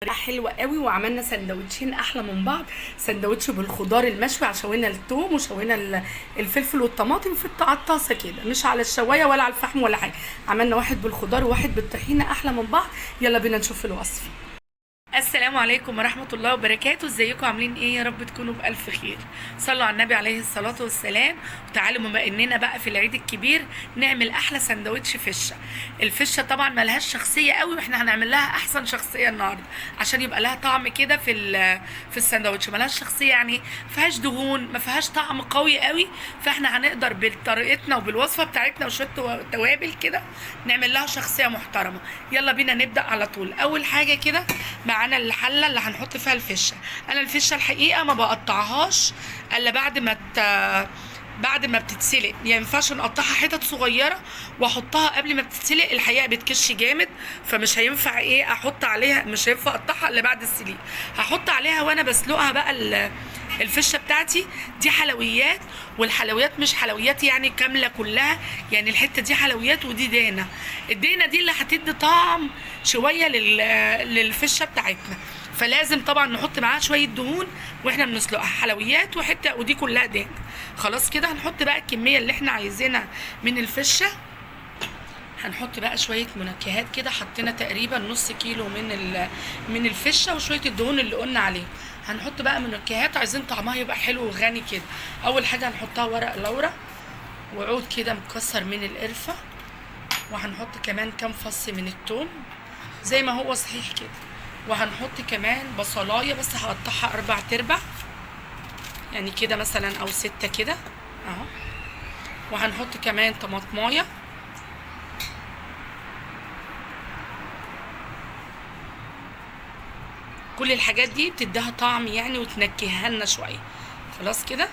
حلوة قوي، وعملنا سندوتشين احلى من بعض. سندوتش بالخضار المشوي، شوينا الثوم وشوينا الفلفل والطماطم في على الطاسه كده، مش على الشوايه ولا على الفحم ولا حاجه. عملنا واحد بالخضار وواحد بالطحينه احلى من بعض. يلا بينا نشوف الوصفه. السلام عليكم ورحمة الله وبركاته. ازيكم عاملين ايه؟ يا رب تكونوا بألف خير. صلوا على النبي عليه الصلاة والسلام. وتعالوا بما اننا بقى في العيد الكبير نعمل احلى سندوتش فشة. الفشة طبعا ملهاش شخصية قوي، واحنا هنعمل لها احسن شخصية النهاردة عشان يبقى لها طعم كده في السندوتش. ملهاش شخصية يعني فيهاش دهون، ما فيهاش طعم قوي قوي، فاحنا هنقدر بطريقتنا وبالوصفة بتاعتنا وشوية توابل كده نعمل لها شخصية محترمة. يلا بينا نبدأ على طول. اول حاجة كده معانا الحله اللي هنحط فيها الفشه. انا الفشه الحقيقه ما بقطعهاش الا بعد ما بتتسلق، يعني ما ينفعش نقطعها حتت صغيره واحطها قبل ما بتتسلق، الحقيقه بتكش جامد، فمش هينفع احط عليها، مش هينفع اقطعها الا بعد السليق. هحط عليها وانا بسلقها بقى الفشه بتاعتي دي حلويات، والحلويات مش حلويات يعني كامله كلها، يعني الحته دي حلويات ودي دهنه. الدهنه دي اللي هتدي طعم شويه للفشه بتاعتنا، فلازم طبعا نحط معاها شويه دهون واحنا بنسلقها. حلويات وحته ودي كلها دهنه. خلاص كده هنحط بقى الكميه اللي احنا عايزينها من الفشه. هنحط بقى شويه منكهات كده، حطينا تقريبا نص كيلو من الفشه وشويه الدهون اللي قلنا عليه. هنحط بقى منكهات عايزين طعمها يبقى حلو وغني كده. اول حاجه هنحطها ورق لورا وعود كده مكسر من القرفه، وهنحط كمان كام فص من الثوم زي ما هو صحيح كده، وهنحط كمان بصلايه بس هقطعها 4/4 يعني كده مثلا او 6 كده اهو، وهنحط كمان طماطمايه، كل الحاجات دي بتديها طعم يعني وتنكهها لنا شويه. خلاص كده،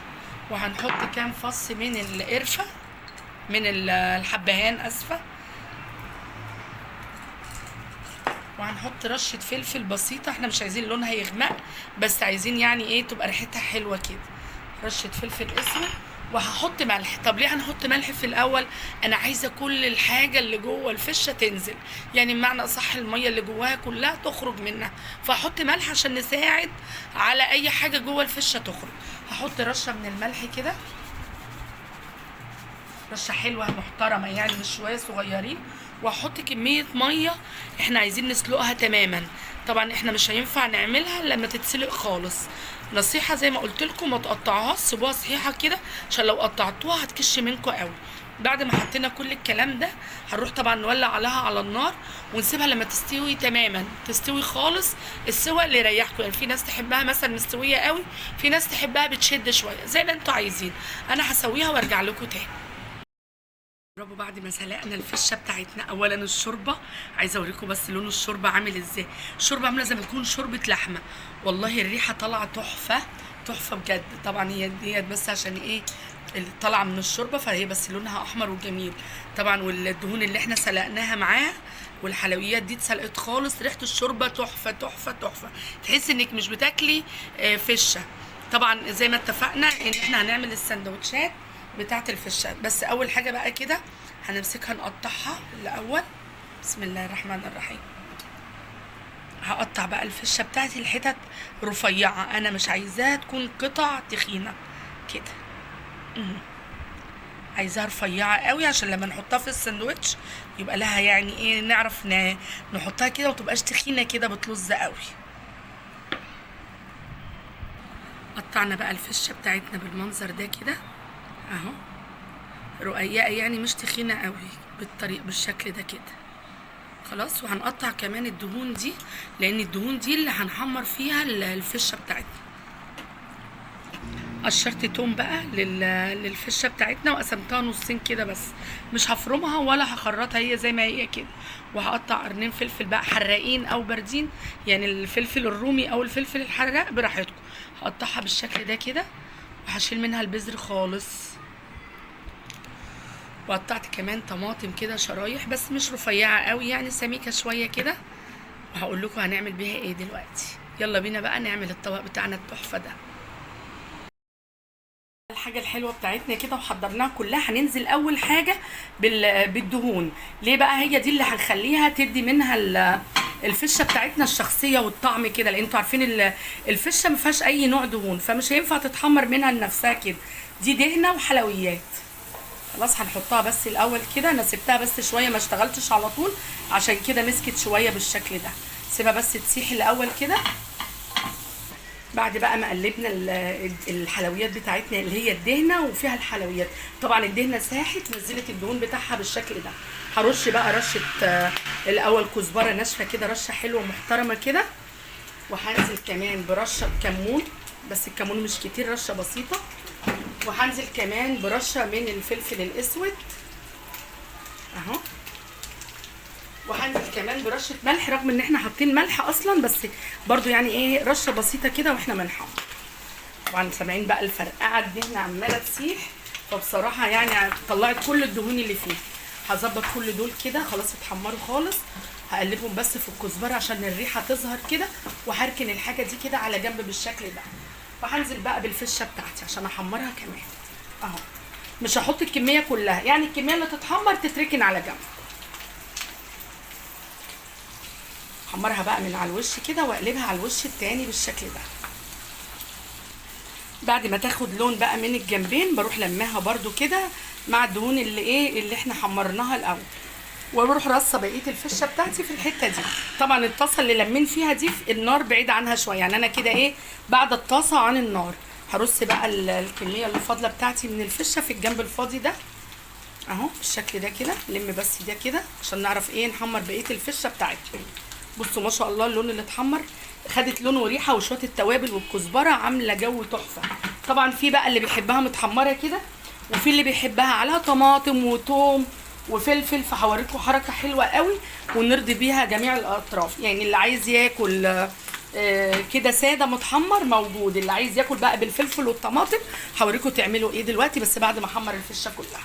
وهنحط كام فص من القرفه، من الحبهان اسفه، وهنحط رشه فلفل بسيطه، احنا مش عايزين لونها يغمق بس عايزين يعني تبقى ريحتها حلوه كده. رشه فلفل اسود، وهحط ملح. طب ليه هنحط ملح في الاول؟ انا عايزه كل الحاجه اللي جوه الفشه تنزل، يعني بمعنى اصح الميه اللي جواها كلها تخرج منها، فهحط ملح عشان نساعد على اي حاجه جوه الفشه تخرج. هحط رشه من الملح كده، رشه حلوه محترمه يعني مش شويه صغيرين، وهحط كميه ميه احنا عايزين نسلقها تماما. طبعا احنا مش هينفع نعملها لما تتسلق خالص. نصيحه زي ما قلت لكم ما تقطعوهاش، سيبوها صحيحه كده عشان لو قطعتوها هتكش منكم قوي. بعد ما حطينا كل الكلام ده هنروح طبعا نولع عليها على النار ونسيبها لما تستوي تماما، تستوي خالص السوى اللي يريحكم. يعني في ناس تحبها مثلا مستويه قوي، في ناس تحبها بتشد شويه، زي ما انتوا عايزين. انا هسويها وارجع لكم تاني. برافو. بعد ما سلقنا الفشه بتاعتنا، اولا الشوربه عايزه اوريكم بس لون الشوربه عامل ازاي. الشوربه عامله زي ما تكون شوربه لحمه، والله الريحه طالعه تحفه تحفه بجد. طبعا هي ديت بس عشان اللي طالعه من الشوربه، فهي بس لونها احمر وجميل طبعا، والدهون اللي احنا سلقناها معاها والحلويات دي اتسلقت خالص. ريحه الشوربه تحفه تحفه تحفه، تحس انك مش بتاكلي فشه. طبعا زي ما اتفقنا ان احنا هنعمل السندوتشات بتاعه الفشه، بس اول حاجه بقى كده هنمسكها نقطعها الاول. بسم الله الرحمن الرحيم. هقطع بقى الفشه بتاعتي لحتت رفيعه، انا مش عايزاها تكون قطع تخينه كده، عايزاها رفيعه قوي عشان لما نحطها في الساندوتش يبقى لها يعني نعرف نحطها كده ومتبقاش تخينه كده بتلظ قوي. قطعنا بقى الفشه بتاعتنا بالمنظر ده كده اهو، رقيقه يعني مش تخينه قوي، بالشكل ده كده. خلاص، وهنقطع كمان الدهون دي لان الدهون دي اللي هنحمر فيها الفشه بتاعتنا. قشرت توم بقى للفشه بتاعتنا وقسمتها نصين كده، بس مش هفرمها ولا هخرطها، هي زي ما هي كده. وهقطع قرنين فلفل بقى حراقين او باردين، يعني الفلفل الرومي او الفلفل الحراق براحتكم. هقطعها بالشكل ده كده، وهشيل منها البذر خالص. وقطعت كمان طماطم كده شرايح بس مش رفيعه قوي، يعني سميكه شويه كده، وهقول لكم هنعمل بيها ايه دلوقتي. يلا بينا بقى نعمل الطبق بتاعنا التحفه ده. الحاجه الحلوه بتاعتنا كده وحضرناها كلها، هننزل اول حاجه بالدهون. ليه بقى؟ هي دي اللي هنخليها تدي منها الفشه بتاعتنا الشخصيه والطعم كده، لان انتوا عارفين الفشه ما فيهاش اي نوع دهون، فمش هينفع تتحمر منها لنفسها كده، دي دهنه وحلويات. خلاص هنحطها بس الاول كده، انا سبتها بس شويه ما اشتغلتش على طول، عشان كده مسكت شويه بالشكل ده. سيبها بس تسيح الاول كده. بعد بقى ما قلبنا الحلويات بتاعتنا اللي هي الدهنه وفيها الحلويات، طبعا الدهنه ساحت نزلت الدهون بتاعها بالشكل ده. هرش بقى رشه الاول كزبره ناشفه كده، رشه حلوه محترمه كده. وهنزل كمان برشه كمون، بس الكمون مش كتير، رشه بسيطه. وهنزل كمان برشه من الفلفل الاسود اهو. وهنزل كمان برشه ملح، رغم ان احنا حاطين ملح اصلا، بس برضو يعني ايه رشه بسيطه كده واحنا بنحمر. طبعا سامعين بقى الفرقعه، الدهنه عماله تسيح، فبصراحه يعني طلعت كل الدهون اللي فيه. هظبط كل دول كده خلاص اتحمروا خالص، هقلبهم بس في الكزبره عشان الريحه تظهر كده، وهركن الحاجه دي كده على جنب بالشكل ده. وهنزل بقى بالفشه بتاعتي عشان احمرها كمان اهو. مش هحط الكميه كلها، يعني الكميه اللي تتحمر تتركن على جنب. احمرها بقى من على الوش كده واقلبها على الوش التاني بالشكل ده. بعد ما تاخد لون بقى من الجنبين بروح لماها برده كده مع الدهون اللي احنا حمرناها الاول، واروح رصه بقيه الفشه بتاعتي في الحته دي. طبعا الطاسه اللي لمين فيها دي في النار بعيد عنها شويه، يعني انا كده بعد الطاسه عن النار هرص بقى الكميه اللي فاضله بتاعتي من الفشه في الجنب الفاضي ده اهو بالشكل ده كده. لم بس ده كده عشان نعرف نحمر بقيه الفشه بتاعتنا. بصوا ما شاء الله اللون اللي اتحمر خدت لون وريحه، وشويه التوابل والكزبره عامله جو تحفه. طبعا في بقى اللي بيحبها متحمره كده، وفي اللي بيحبها عليها طماطم وتوم وفلفل، فهوريكم حركه حلوه قوي ونرضي بيها جميع الاطراف. يعني اللي عايز ياكل كده ساده متحمر موجود، اللي عايز ياكل بقى بالفلفل والطماطم هوريكم تعملوا ايه دلوقتي، بس بعد ما احمر الفشه كلها.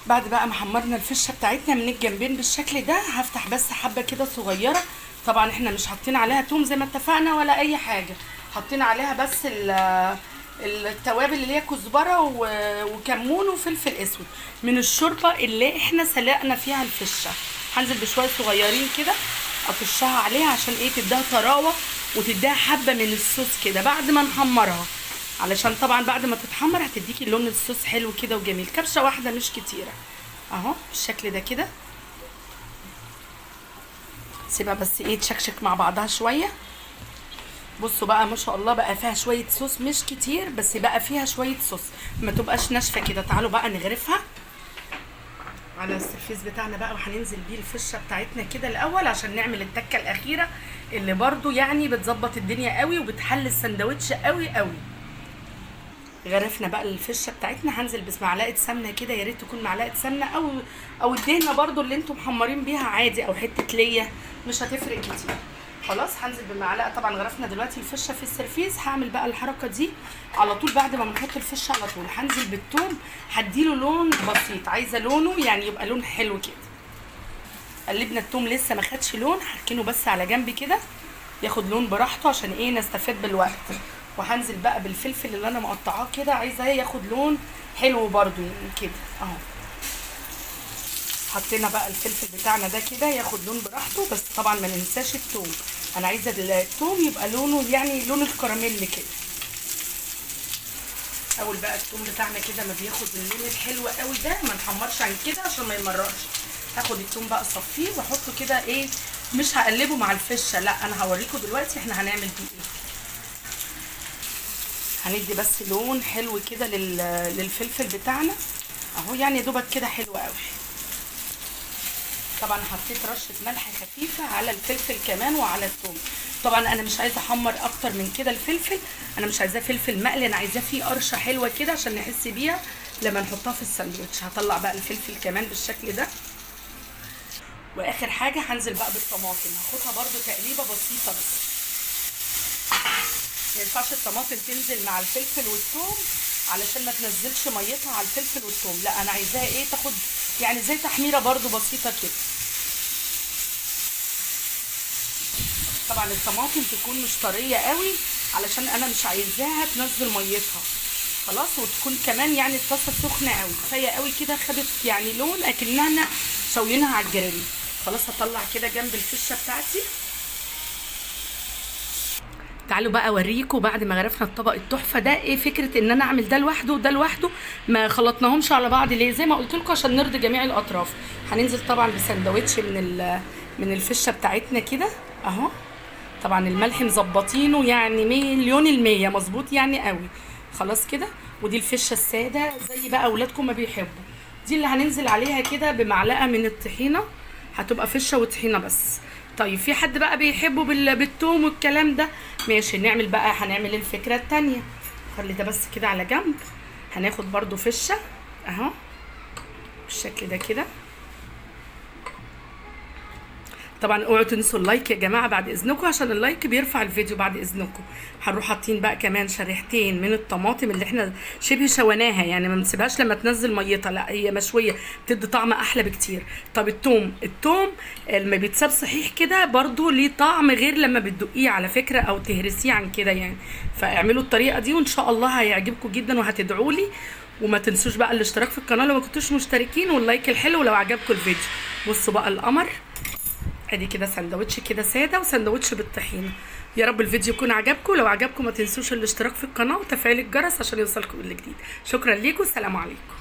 بعد بقى ما حمرنا الفشه بتاعتنا من الجنبين بالشكل ده، هفتح بس حبه كده صغيره. طبعا احنا مش حاطين عليها توم زي ما اتفقنا ولا اي حاجه، حاطين عليها بس التوابل اللي هي كزبره وكمون وفلفل اسود من الشوربه اللي احنا سلقنا فيها الفشه. هنزل بشويه صغيرين كده اطشها عليها عشان تديها طراوه وتديها حبه من الصوص كده بعد ما نحمرها، علشان طبعا بعد ما تتحمر هتديكي لون الصوص حلو كده وجميل. كبشه واحده مش كتيره اهو بالشكل ده كده. سيبها بس تشكشك مع بعضها شويه. بصوا بقى ما شاء الله بقى فيها شويه صوص مش كتير، بس بقى فيها شويه صوص ما تبقاش ناشفه كده. تعالوا بقى نغرفها على السرفيس بتاعنا بقى، وهننزل بيه الفشه بتاعتنا كده الاول عشان نعمل التكه الاخيره اللي برضو يعني بتظبط الدنيا قوي وبتحل السندوتش قوي قوي. غرفنا بقى الفشه بتاعتنا، هنزل بس معلقه سمنه كده، يا ريت تكون معلقه سمنه او الدهنه برضو اللي انتم محمرين بيها عادي، او حته ليا مش هتفرق كتير. خلاص هنزل بمعلقه. طبعا غرفنا دلوقتي الفشه في السرفيس، هعمل بقى الحركه دي على طول بعد ما نحط الفشه على طول. هنزل بالثوم هديله لون بسيط، عايزه لونه يعني يبقى لون حلو كده. قلبنا الثوم لسه ما خدش لون، هركنه بس على جنب كده ياخد لون براحته عشان نستفاد بالوقت. وهنزل بقى بالفلفل اللي انا مقطعاه كده، عايزاه ياخد لون حلو برده يعني كده اهو. حطينا بقى الفلفل بتاعنا ده كده ياخد لون براحته، بس طبعا ما ننساش الثوم، انا عايزه الثوم يبقى لونه يعني لون الكراميل كده. اول بقى الثوم بتاعنا كده ما بياخد اللون الحلو قوي ده ما نحمرش عن كده عشان ما يمررش. هاخد الثوم بقى اصفيه واحطه كده مش هقلبه مع الفشه، لا انا هوريكم دلوقتي احنا هنعمل بيه هندي بس لون حلو كده للفلفل بتاعنا اهو، يعني دوبك كده حلو قوي. طبعا حطيت رشه ملح خفيفه على الفلفل كمان وعلى الثوم. طبعا انا مش عايزه احمر اكتر من كده الفلفل، انا مش عايزاه فلفل مقلي، انا عايزاه فيه قرشه حلوه كده عشان نحس بيها لما نحطها في الساندوتش. هطلع بقى الفلفل كمان بالشكل ده. واخر حاجه هنزل بقى بالطماطم، هاخدها برده تقليبه بسيطه بس. ما ينفعش الطماطم تنزل مع الفلفل والثوم علشان ما تنزلش ميتها على الفلفل والثوم، لا انا عايزاها تاخد يعني زي تحميره برده بسيطه كده. طبعا الطماطم تكون مش طريه قوي علشان انا مش عايزاها تنزل ميتها خلاص، وتكون كمان يعني الطاسه سخنه قوي، كفايه قوي كده خدت يعني لون اكننا شويناها على الجريل. خلاص هطلع كده جنب الفشه بتاعتي. تعالوا بقى اوريكم بعد ما غرفنا الطبق التحفه ده ايه فكره ان انا اعمل ده لوحده وده لوحده، ما خلطناهمش على بعض ليه؟ زي ما قلت لكم عشان نرضي جميع الاطراف. هننزل طبعا بسندوتش من الفشه بتاعتنا كده اهو. طبعا الملح مظبطينه يعني مليون المية مظبوط يعني قوي. خلاص كده. ودي الفشه الساده زي بقى اولادكم ما بيحبوا. دي اللي هننزل عليها كده بمعلقه من الطحينه، هتبقى فشه وطحينه بس. طيب في حد بقى بيحبه بالثوم والكلام ده، ماشي. هنعمل الفكره التانية. خلي ده بس كده على جنب. هناخد برضو فشه اهو بالشكل ده كده. طبعا اوعوا تنسوا اللايك يا جماعه بعد اذنكم، عشان اللايك بيرفع الفيديو بعد اذنكم. هنروح حاطين بقى كمان شريحتين من الطماطم اللي احنا شبه شويناها، يعني ما نسيبهاش لما تنزل ميتها، لا هي مشويه بتدي طعم احلى بكتير. طب التوم لما بيتساب صحيح كده برضو ليه طعم غير لما بتدقيه على فكره او تهرسيه عن كده يعني. فاعملوا الطريقه دي وان شاء الله هيعجبكم جدا وهتدعوا لي. وما تنسوش بقى الاشتراك في القناه لو ما كنتوش مشتركين، واللايك الحلو لو عجبكم الفيديو. بصوا بقى القمر، ادي كده سندوتش كده ساده وسندوتش بالطحينه. يا رب الفيديو يكون عجبكم. لو عجبكم ما تنسوش الاشتراك في القناه وتفعيل الجرس عشان يوصلكم كل جديد. شكرا ليكم، السلام عليكم.